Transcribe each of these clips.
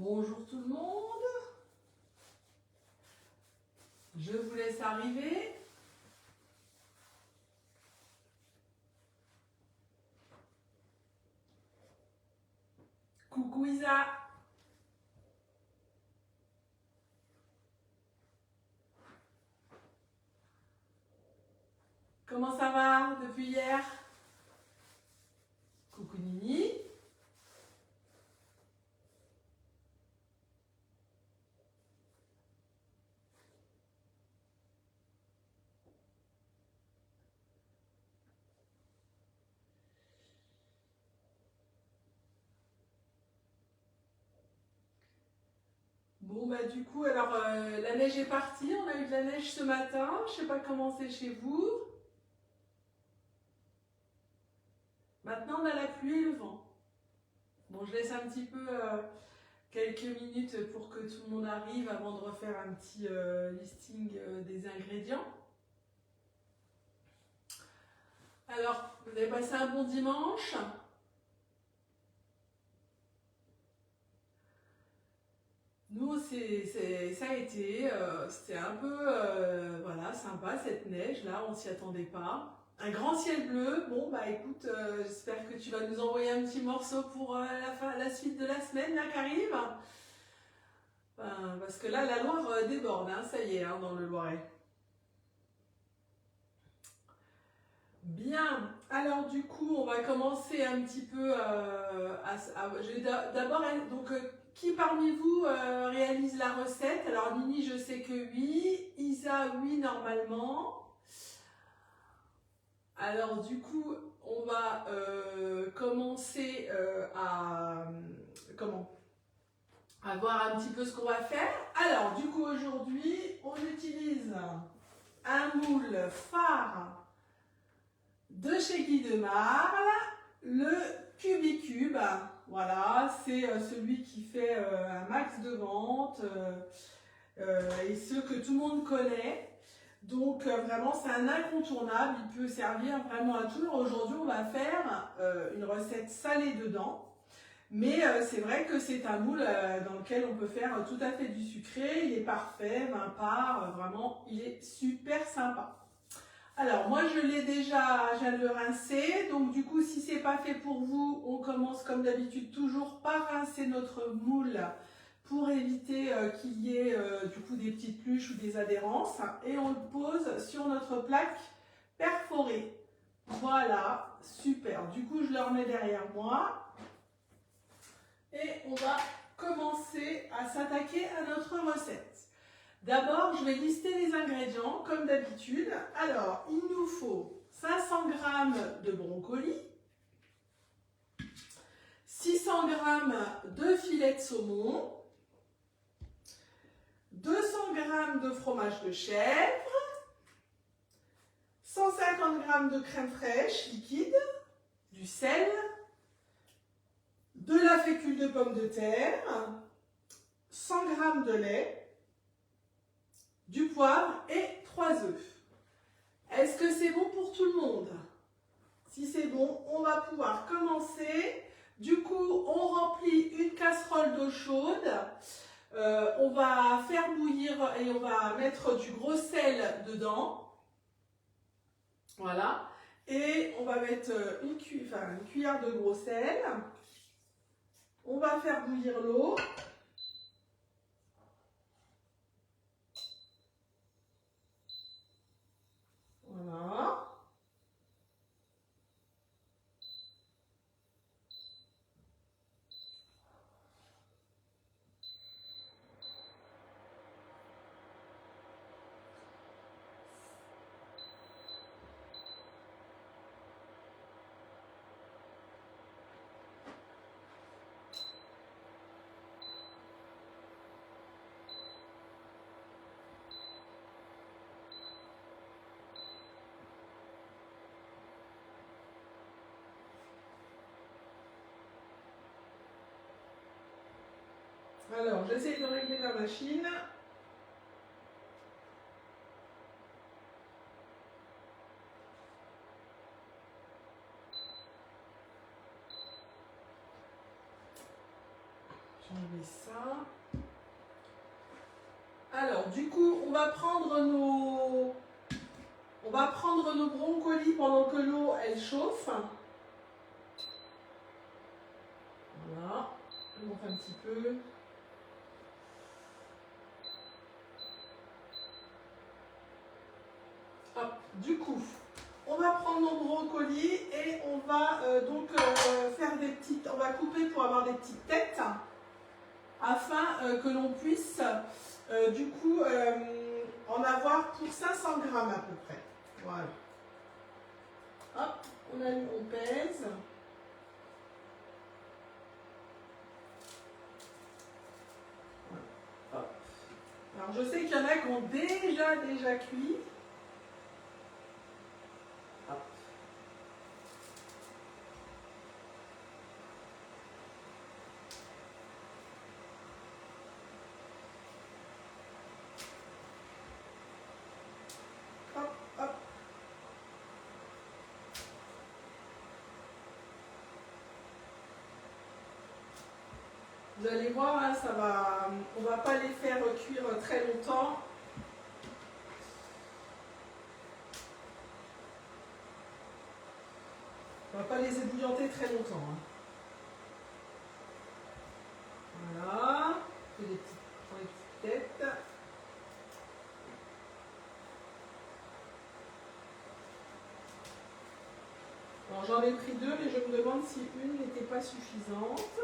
Bonjour tout le monde, je vous laisse arriver. Coucou Isa. Comment ça va depuis hier? Coucou Nini. Bon bah du coup alors la neige est partie, on a eu de la neige ce matin, je sais pas comment c'est chez vous. Maintenant on a la pluie et le vent. Bon je laisse un petit peu quelques minutes pour que tout le monde arrive avant de refaire un petit listing des ingrédients. Alors vous avez passé un bon dimanche? Nous, ça a été, c'était un peu voilà, sympa cette neige, là, on s'y attendait pas. Un grand ciel bleu, bon bah écoute, j'espère que tu vas nous envoyer un petit morceau pour la suite de la semaine là qui arrive. Parce que là, la Loire déborde, hein, ça y est, hein, dans le Loiret. Bien, alors du coup, on va commencer un petit peu je vais d'abord, donc, qui parmi vous réalise la recette? Alors Nini, je sais que oui, Isa, oui, normalement. Alors du coup, on va commencer à voir un petit peu ce qu'on va faire. Alors du coup, aujourd'hui, on utilise un moule phare de chez Guy de Marle, le Cubicube. Voilà, c'est celui qui fait un max de ventes et ceux que tout le monde connaît. Donc vraiment c'est un incontournable, il peut servir vraiment à tout. Aujourd'hui on va faire une recette salée dedans. Mais c'est vrai que c'est un moule dans lequel on peut faire tout à fait du sucré. Il est parfait, 20 parts, vraiment il est super sympa. Alors moi je l'ai déjà, je viens de le rincer, donc du coup si c'est pas fait pour vous, on commence comme d'habitude toujours par rincer notre moule pour éviter qu'il y ait du coup des petites pluches ou des adhérences, et on le pose sur notre plaque perforée. Voilà, super, du coup je le remets derrière moi et on va commencer à s'attaquer à notre recette. D'abord, je vais lister les ingrédients comme d'habitude. Alors, il nous faut 500 g de brocoli, 600 g de filet de saumon, 200 g de fromage de chèvre, 150 g de crème fraîche liquide, du sel, de la fécule de pomme de terre, 100 g de lait, du poivre et 3 œufs. Est-ce que c'est bon pour tout le monde? Si c'est bon, on va pouvoir commencer. Du coup, on remplit une casserole d'eau chaude. On va faire bouillir et on va mettre du gros sel dedans. Voilà. Et on va mettre une cuillère de gros sel. On va faire bouillir l'eau. Voilà. Alors, j'essaie de régler la machine. enlever ça. Alors, du coup, on va prendre nos brocolis pendant que l'eau, elle chauffe. Voilà, je monte un petit peu. Hop, du coup, on va prendre nos brocolis et on va faire des petites, on va couper pour avoir des petites têtes afin que l'on puisse en avoir pour 500 grammes à peu près. Voilà. Hop, on pèse. Hop. Alors je sais qu'il y en a qui ont déjà cuit. Hop. Hop, hop. Vous allez voir, hein, on ne va pas les faire cuire très longtemps. On ne va pas les ébouillanter très longtemps. Hein. Voilà, pour les petites têtes. Alors j'en ai pris 2, mais je me demande si une n'était pas suffisante.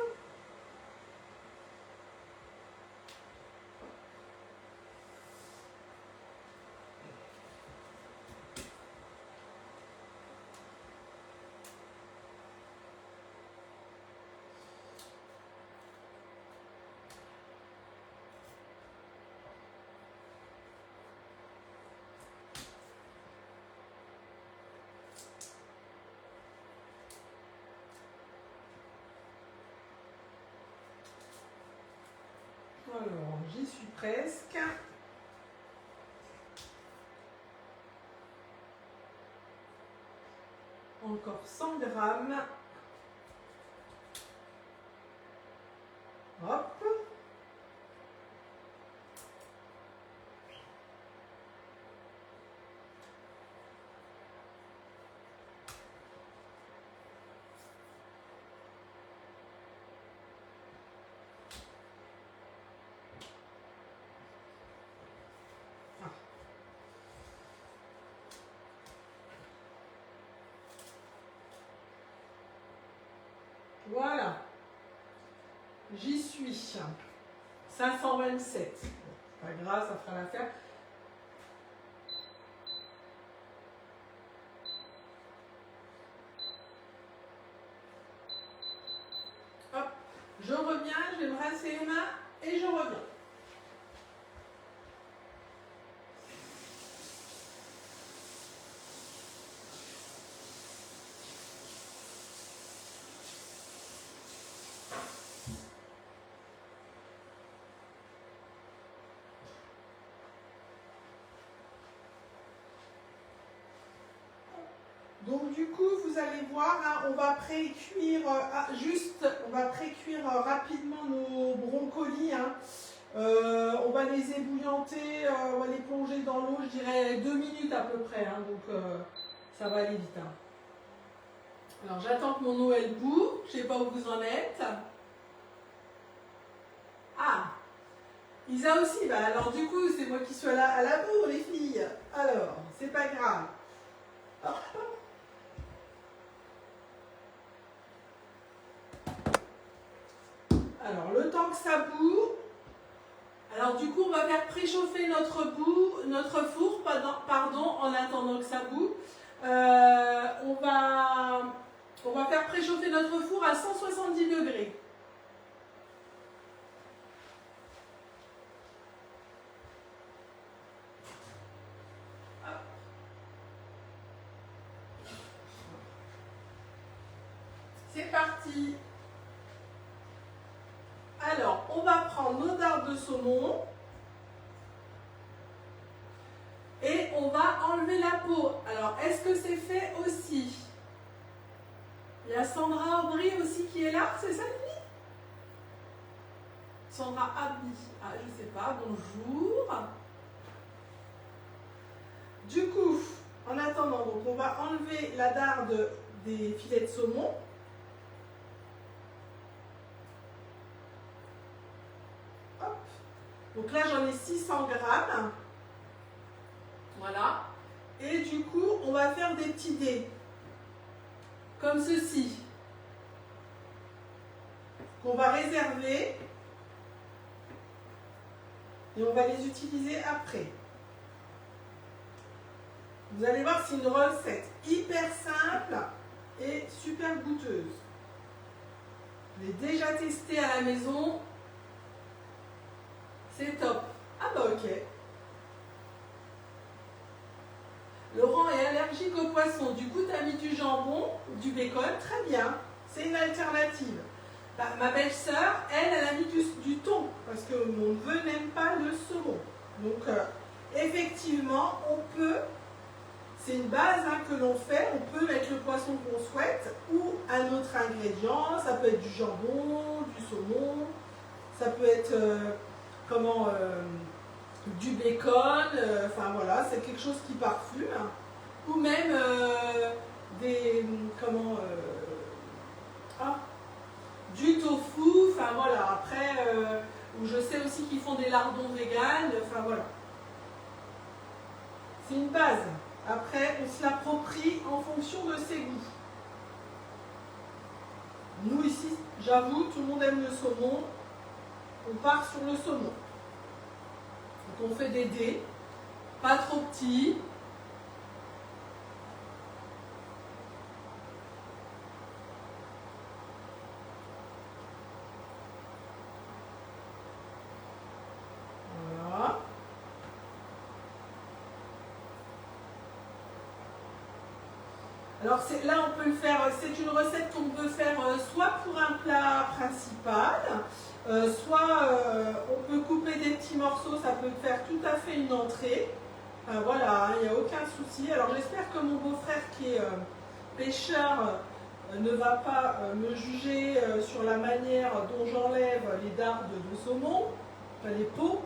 Alors, j'y suis presque. Encore 100 grammes. Hop. Voilà, j'y suis. 527. Pas grave, ça fera l'affaire. Hop, je reviens, je vais me rincer les mains et je reviens. Donc du coup, vous allez voir, hein, on va pré-cuire rapidement nos brocolis. Hein. On va les ébouillanter, on va les plonger dans l'eau, je dirais 2 minutes à peu près. Hein, donc ça va aller vite. Hein. Alors j'attends que mon eau elle bout, je ne sais pas où vous en êtes. Ah, Isa aussi, bah alors du coup c'est moi qui suis à la bourre les filles. Alors, c'est pas grave. Hop. Alors, le temps que ça bout, alors du coup, on va faire préchauffer notre four, en attendant que ça bout. On va faire préchauffer notre four à 170 degrés. C'est parti. Alors, on va prendre nos dards de saumon et on va enlever la peau. Alors, est-ce que c'est fait aussi? Il y a Sandra Aubry aussi qui est là, c'est ça, Lily? Sandra Abi, ah, je sais pas, bonjour. Du coup, en attendant, donc on va enlever la darde des filets de saumon. Hop. Donc là, j'en ai 600 grammes. Voilà. Et du coup, on va faire des petits dés. Comme ceci. Qu'on va réserver. Et on va les utiliser après. Vous allez voir, c'est une recette hyper simple et super goûteuse. Je l'ai déjà testée à la maison. C'est top. Ah bah ok. Laurent est allergique aux poissons. Du coup, tu as mis du jambon ou du bacon. Très bien. C'est une alternative. Bah, ma belle-sœur, elle a mis du thon. Parce que mon neveu n'aime pas le saumon. Donc, effectivement, on peut... C'est une base hein, que l'on fait. On peut mettre le poisson qu'on souhaite ou un autre ingrédient. Ça peut être du jambon, du saumon. Ça peut être du bacon. Enfin voilà, c'est quelque chose qui parfume. Ou même du tofu. Enfin voilà. Après, je sais aussi qu'ils font des lardons véganes. Enfin voilà. C'est une base. Après, on se l'approprie en fonction de ses goûts. Nous ici, j'avoue, tout le monde aime le saumon. On part sur le saumon. Donc on fait des dés, pas trop petits. Voilà. Alors là, on peut le faire, c'est une recette qu'on peut faire soit pour un plat principal, soit on peut couper des petits morceaux, ça peut faire tout à fait une entrée. Enfin, voilà, il n'y a aucun souci. Alors j'espère que mon beau-frère qui est pêcheur ne va pas me juger sur la manière dont j'enlève les dardes de saumon, enfin les peaux.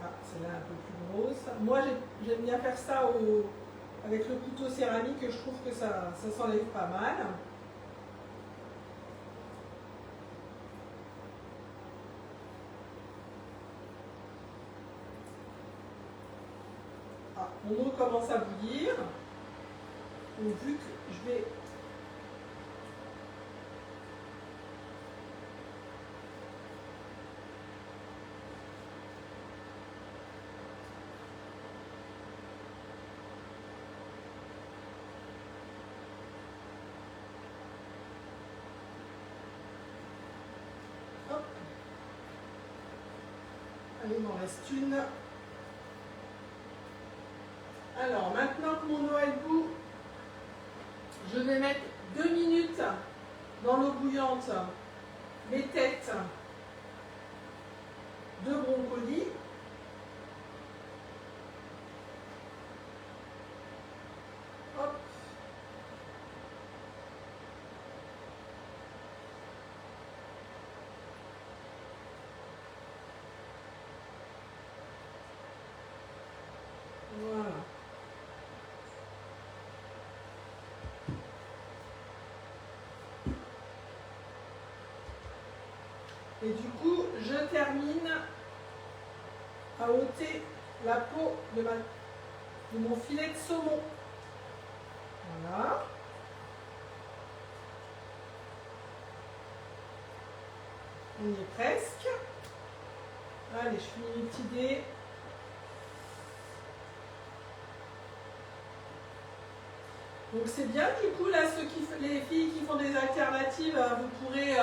Ah, celle-là un peu plus grosse. Moi, j'aime bien faire ça avec le couteau céramique, je trouve que ça s'enlève pas mal. Ah, mon eau commence à bouillir. Donc, vu que je vais... Allez, il m'en reste une. Alors, maintenant que mon eau est bout, je vais mettre 2 minutes dans l'eau bouillante les têtes de brocoli. Hop. Voilà. Et du coup, je termine à ôter la peau de mon filet de saumon. Voilà. On y est presque. Allez, je finis mes petits dés. Donc c'est bien, du coup, là, les filles qui font des alternatives, vous pourrez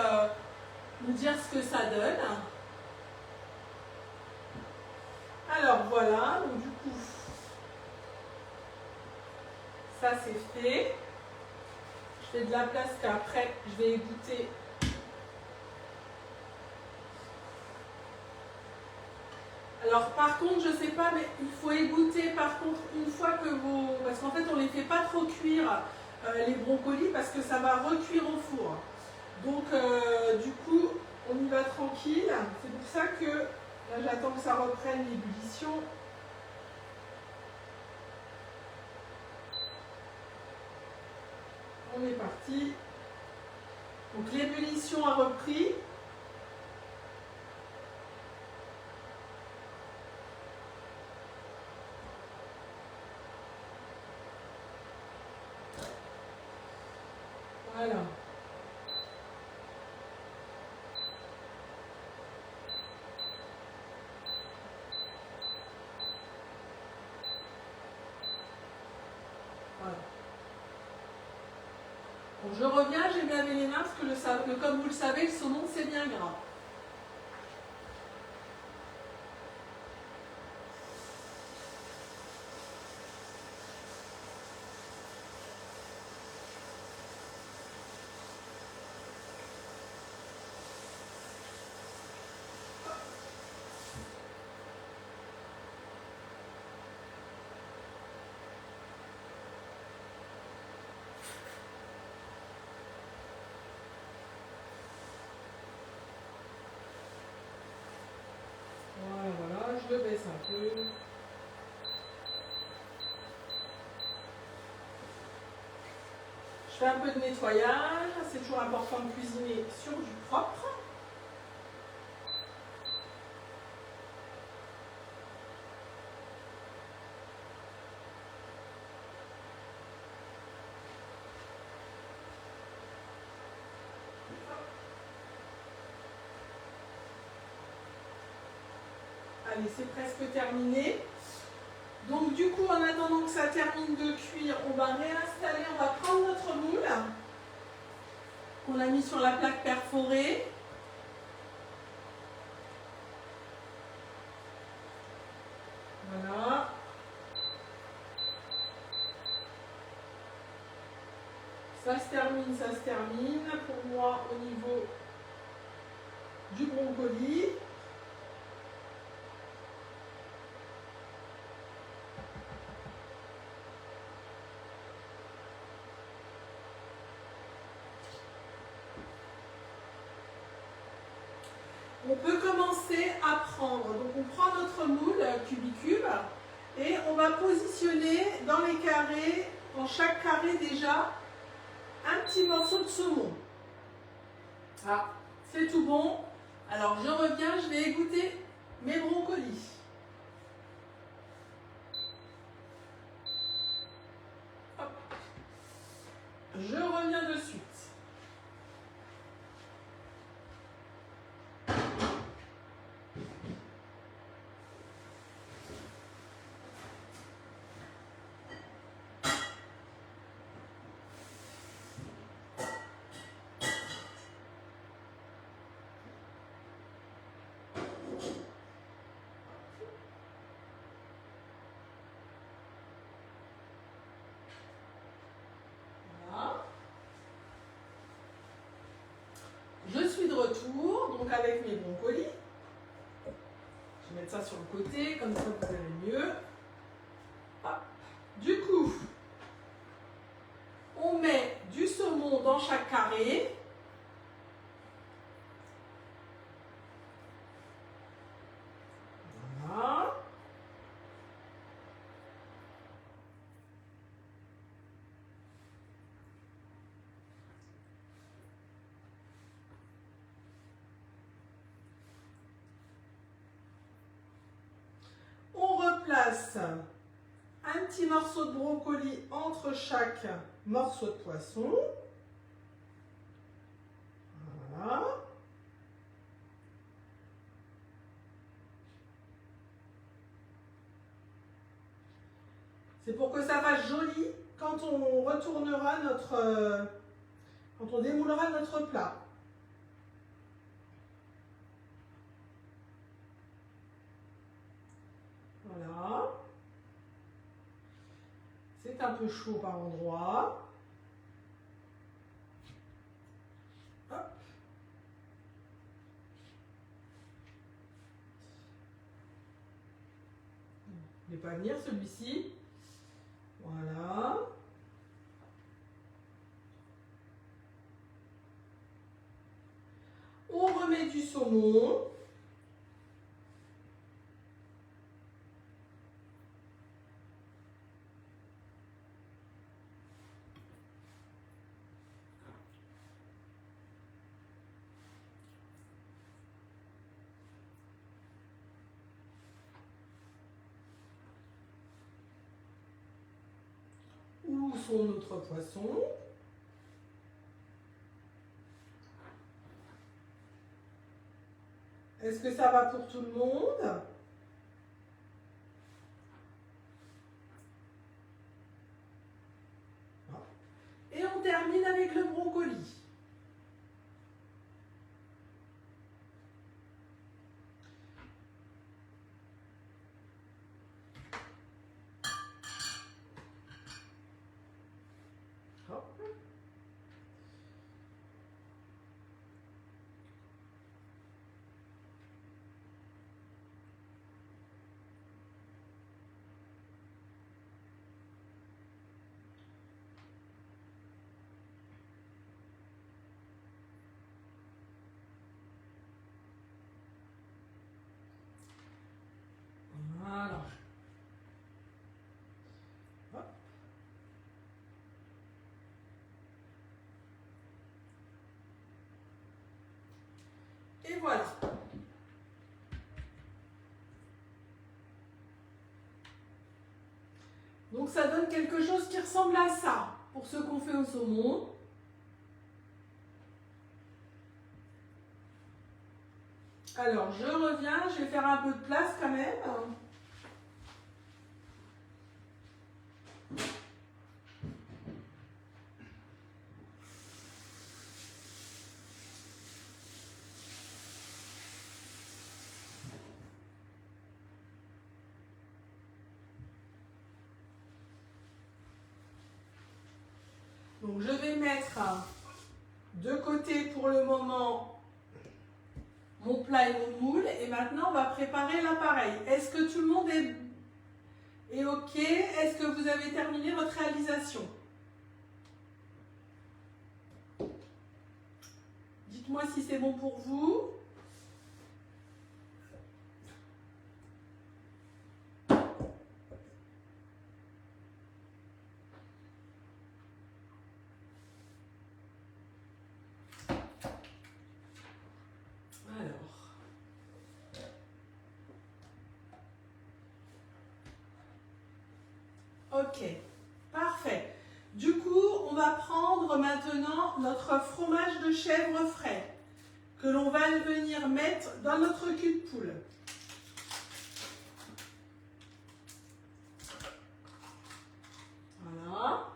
nous dire ce que ça donne. Alors voilà, donc du coup, ça c'est fait. Je fais de la place qu'après, je vais égoutter. Alors par contre, je ne sais pas, mais il faut égoutter par contre une fois que vos... Parce qu'en fait, on ne les fait pas trop cuire, les brocolis, parce que ça va recuire au four. Donc du coup, on y va tranquille. C'est pour ça que là, j'attends que ça reprenne l'ébullition. On est parti. Donc l'ébullition a repris. Voilà. Voilà. Bon, je reviens, j'ai bien lavé les mains parce que comme vous le savez, le saumon c'est bien gras. Voilà, je le baisse un peu. Je fais un peu de nettoyage, c'est toujours important de cuisiner sur du propre. Allez, c'est presque terminé. Donc du coup, en attendant que ça termine de cuire, on va réinstaller, on va prendre notre moule qu'on a mis sur la plaque perforée. Voilà. Ça se termine, ça se termine. Pour moi, au niveau du brocoli. On peut commencer à prendre, donc on prend notre moule cubicube et on va positionner dans les carrés, dans chaque carré déjà, un petit morceau de saumon. Ah, c'est tout bon. Alors je reviens, je vais égoutter mes brocolis. Hop. Je reviens de suite. Je suis de retour, donc avec mes brocolis. Je vais mettre ça sur le côté, comme ça vous verrez mieux. Hop. Du coup, on met du saumon dans chaque carré. Voilà. On replace un petit morceau de brocoli entre chaque morceau de poisson. Voilà. C'est pour que ça fasse joli quand on retournera notre... quand on démoulera notre plat. Voilà. C'est un peu chaud par endroit. pas venir celui-ci. Voilà. On remet du saumon. Ou son autre poisson. Est-ce que ça va pour tout le monde? Et on termine avec le brocoli. Hop. Voilà. Hop. Et voilà. Donc ça donne quelque chose qui ressemble à ça pour ce qu'on fait au saumon. Alors je reviens, je vais faire un peu de place quand même. Donc je vais mettre de côté pour le moment mon plat et mon moule. Et maintenant on va préparer l'appareil. Est-ce que tout le monde est OK? Est-ce que vous avez terminé votre réalisation? Dites-moi si c'est bon pour vous. Ok, parfait. Du coup, on va prendre maintenant notre fromage de chèvre frais que l'on va venir mettre dans notre cul de poule. Voilà.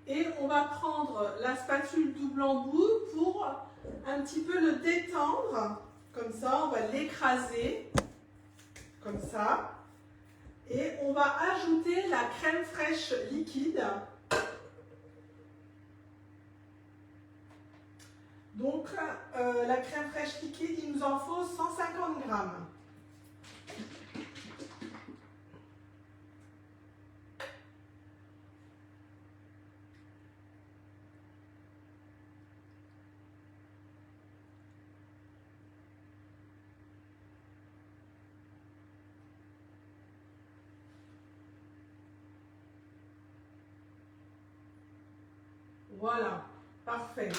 Et on va prendre la spatule double embout pour un petit peu le détendre. Comme ça, on va l'écraser. Comme ça. Et on va ajouter la crème fraîche liquide. Donc, la crème fraîche liquide, il nous en faut 150 grammes. Voilà, parfait.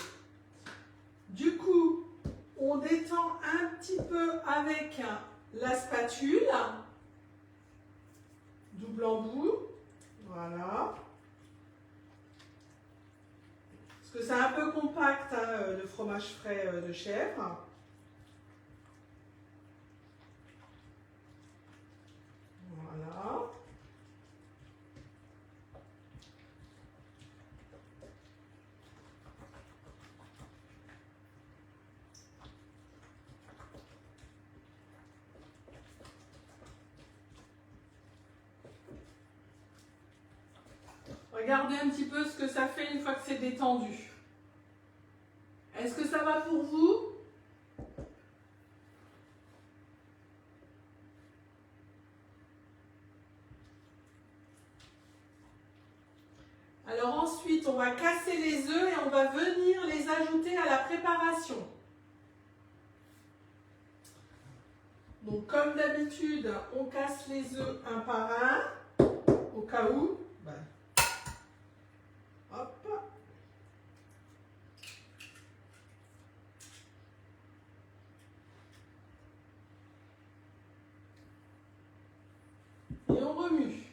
Du coup, on détend un petit peu avec la spatule, double embout, voilà. Parce que c'est un peu compact, hein, le fromage frais de chèvre. Voilà. Regardez un petit peu ce que ça fait une fois que c'est détendu. Est-ce que ça va pour vous? Alors ensuite, on va casser les œufs et on va venir les ajouter à la préparation. Donc comme d'habitude, on casse les œufs un par un, au cas où. Hop. Et on remue.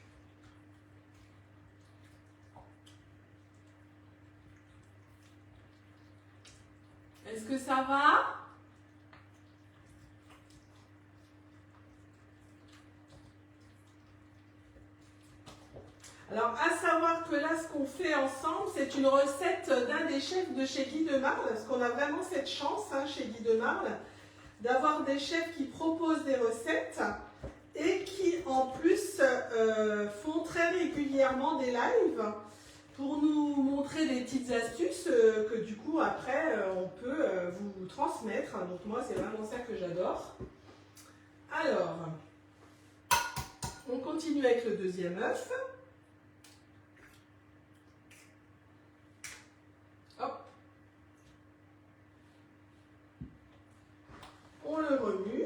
Est-ce que ça va? Alors, à savoir que là, ce qu'on fait ensemble, c'est une recette d'un des chefs de chez Guy de Marle, parce qu'on a vraiment cette chance chez Guy de Marle, d'avoir des chefs qui proposent des recettes et qui, en plus, font très régulièrement des lives pour nous montrer des petites astuces que, du coup, après, on peut vous transmettre. Donc, moi, c'est vraiment ça que j'adore. Alors, on continue avec le deuxième œuf. Hop. On le remue.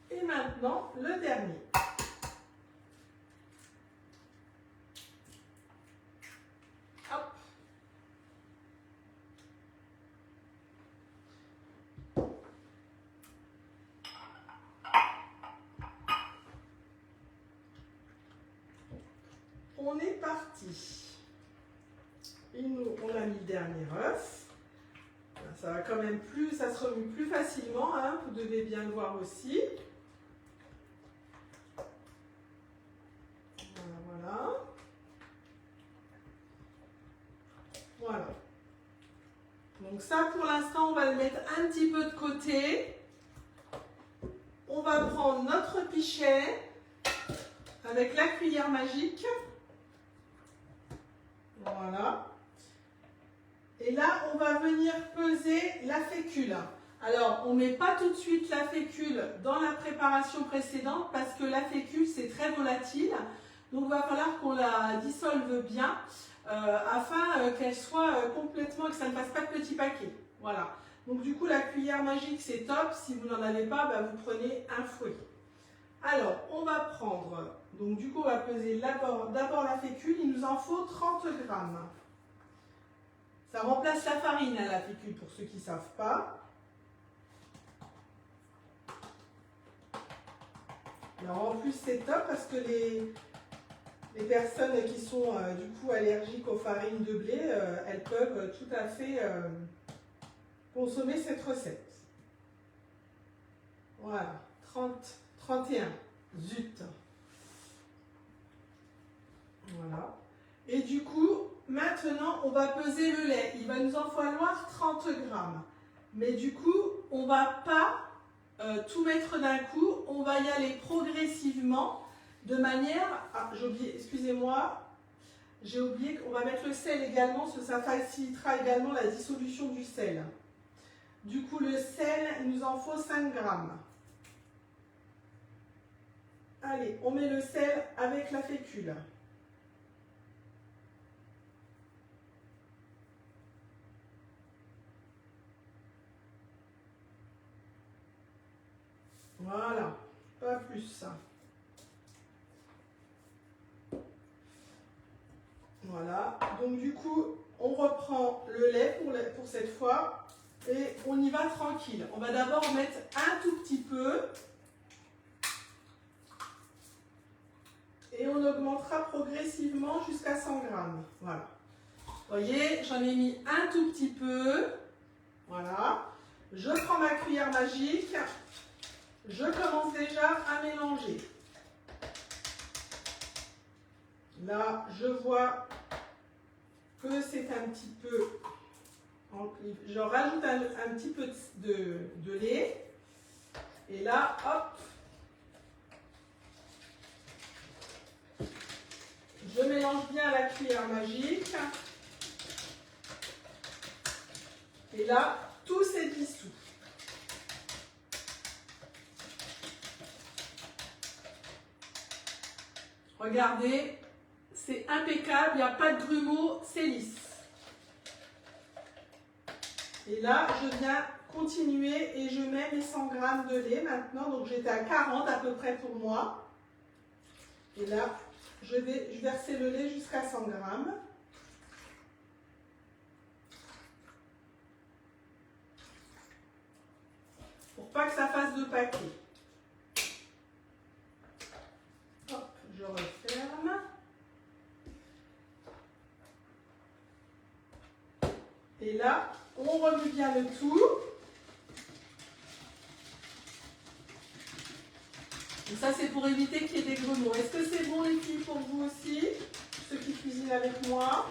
Et maintenant, le dernier. Hop. On est parti. Et nous, on a mis le dernier œuf. Ça va quand même plus, ça se remue plus facilement, hein, vous devez bien le voir aussi. Voilà. Voilà. Donc ça, pour l'instant, on va le mettre un petit peu de côté. On va prendre notre pichet avec la cuillère magique. Voilà. Et là, on va venir peser la fécule. Alors, on ne met pas tout de suite la fécule dans la préparation précédente parce que la fécule, c'est très volatile. Donc, il va falloir qu'on la dissolve bien afin qu'elle soit complètement, que ça ne fasse pas de petits paquets. Voilà. Donc, du coup, la cuillère magique, c'est top. Si vous n'en avez pas, vous prenez un fouet. Alors, on va prendre, donc du coup, on va peser d'abord la fécule. Il nous en faut 30 grammes. Ça remplace la farine, la fécule, pour ceux qui ne savent pas. Alors, en plus, c'est top parce que les personnes qui sont du coup allergiques aux farines de blé, elles peuvent tout à fait consommer cette recette. Voilà, 31. Zut. Voilà. Et du coup, maintenant, on va peser le lait. Il va nous en falloir 30 grammes. Mais du coup, on ne va pas tout mettre d'un coup. On va y aller progressivement de manière... Ah, j'ai oublié, excusez-moi. J'ai oublié qu'on va mettre le sel également, parce que ça facilitera également la dissolution du sel. Du coup, le sel, il nous en faut 5 grammes. Allez, on met le sel avec la fécule. Voilà, pas plus. Voilà, donc du coup, on reprend le lait pour cette fois et on y va tranquille. On va d'abord mettre un tout petit peu et on augmentera progressivement jusqu'à 100 grammes. Voilà. Vous voyez, j'en ai mis un tout petit peu. Voilà. Je prends ma cuillère magique. Je commence déjà à mélanger. Là, je vois que c'est un petit peu... je rajoute un petit peu de lait. Et là, hop, je mélange bien la cuillère magique. Et là, tout s'est dissous. Regardez, c'est impeccable, il n'y a pas de grumeaux, c'est lisse. Et là, je viens continuer et je mets mes 100 g de lait maintenant. Donc j'étais à 40 à peu près pour moi. Et là, je vais verser le lait jusqu'à 100 g. Pour pas que ça fasse de paquet. Hop, je referme. Et là, on remue bien le tout. Et ça, c'est pour éviter qu'il y ait des grumeaux. Est-ce que c'est bon, les filles, pour vous aussi, ceux qui cuisinent avec moi?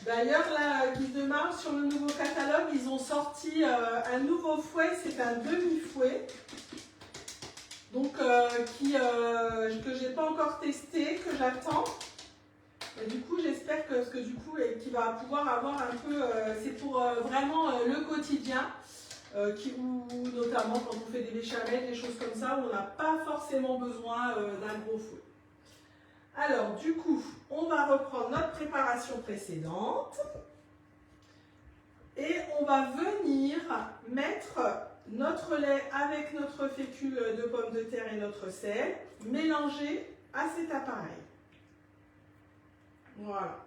D'ailleurs, là, Guise de Marne, sur le nouveau catalogue, ils ont sorti un nouveau fouet, c'est un demi-fouet. Donc, que j'ai pas encore testé, que j'attends. Et du coup, j'espère qu'il va pouvoir avoir un peu, c'est pour vraiment le quotidien, ou notamment quand on fait des béchamels, des choses comme ça, où on n'a pas forcément besoin d'un gros fouet. Alors, du coup, on va reprendre notre préparation précédente et on va venir mettre notre lait avec notre fécule de pommes de terre et notre sel, mélangé à cet appareil. Voilà.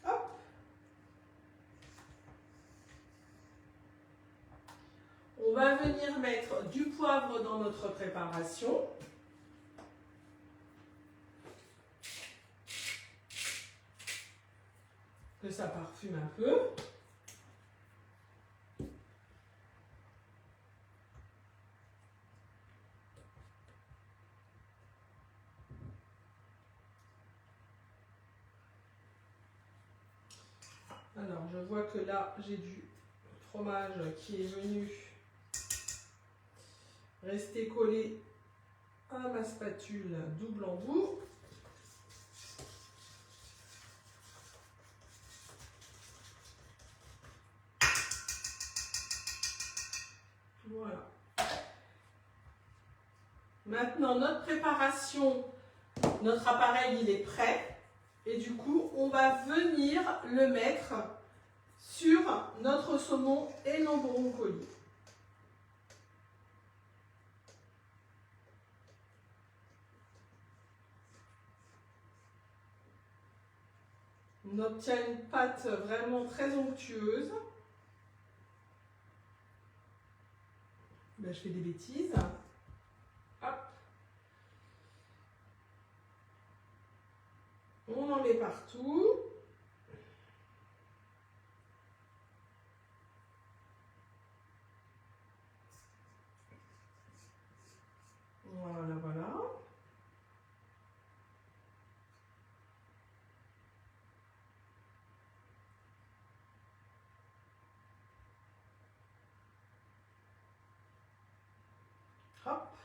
Hop. On va venir mettre du poivre dans notre préparation. Que ça parfume un peu. Alors, je vois que là, j'ai du fromage qui est venu rester collé à ma spatule double embout. Voilà. Maintenant, notre préparation, notre appareil, il est prêt. Et du coup, on va venir le mettre sur notre saumon et nos brocolis. On obtient une pâte vraiment très onctueuse. Ben, je fais des bêtises. Hop. On en met partout. Voilà, voilà. Hop.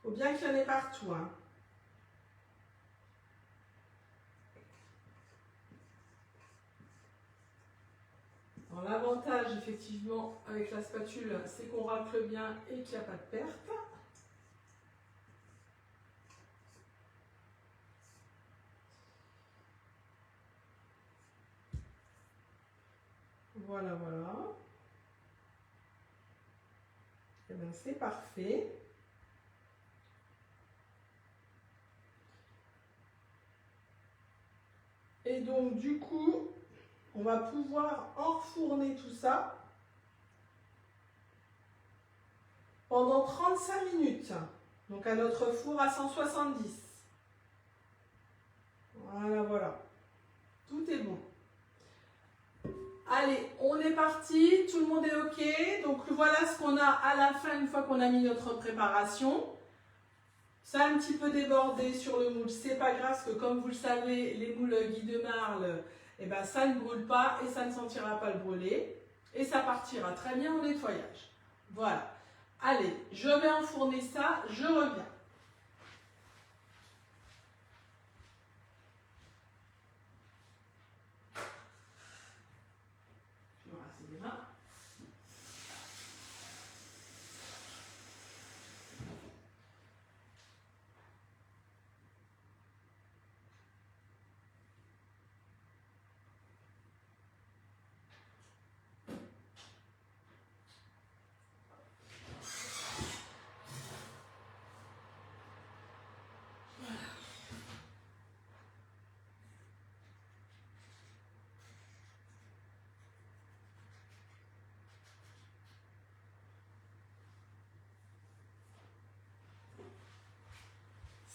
Faut bien qu'il y en ait partout, hein. Alors, l'avantage, effectivement, avec la spatule, c'est qu'on racle bien et qu'il n'y a pas de perte. Voilà, voilà. Et bien, c'est parfait. Et donc, du coup, on va pouvoir enfourner tout ça pendant 35 minutes. Donc à notre four à 170. Voilà, voilà. Tout est bon. Allez, on est parti. Tout le monde est OK. Donc voilà ce qu'on a à la fin une fois qu'on a mis notre préparation. Ça a un petit peu débordé sur le moule. C'est pas grave parce que comme vous le savez, les moules Guy de Marle, eh ben, ça ne brûle pas et ça ne sentira pas le brûler. Et ça partira très bien au nettoyage. Voilà. Allez, je vais enfourner ça, je reviens. Je vais me rincer les mains.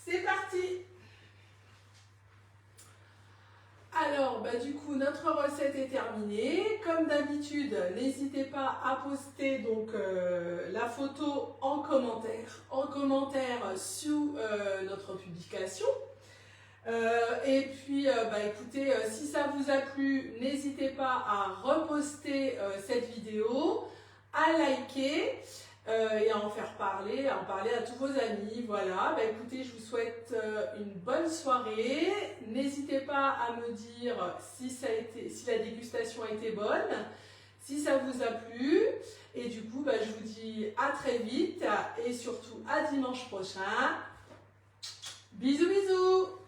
C'est parti! Alors, bah, du coup, notre recette est terminée. Comme d'habitude, n'hésitez pas à poster donc, la photo en commentaire sous notre publication. Et puis, bah, écoutez, si ça vous a plu, n'hésitez pas à reposter cette vidéo, à liker. Et à en faire parler, à en parler à tous vos amis. Voilà, bah écoutez, je vous souhaite une bonne soirée. N'hésitez pas à me dire si la dégustation a été bonne, si ça vous a plu. Et du coup, bah, je vous dis à très vite et surtout à dimanche prochain. Bisous, bisous!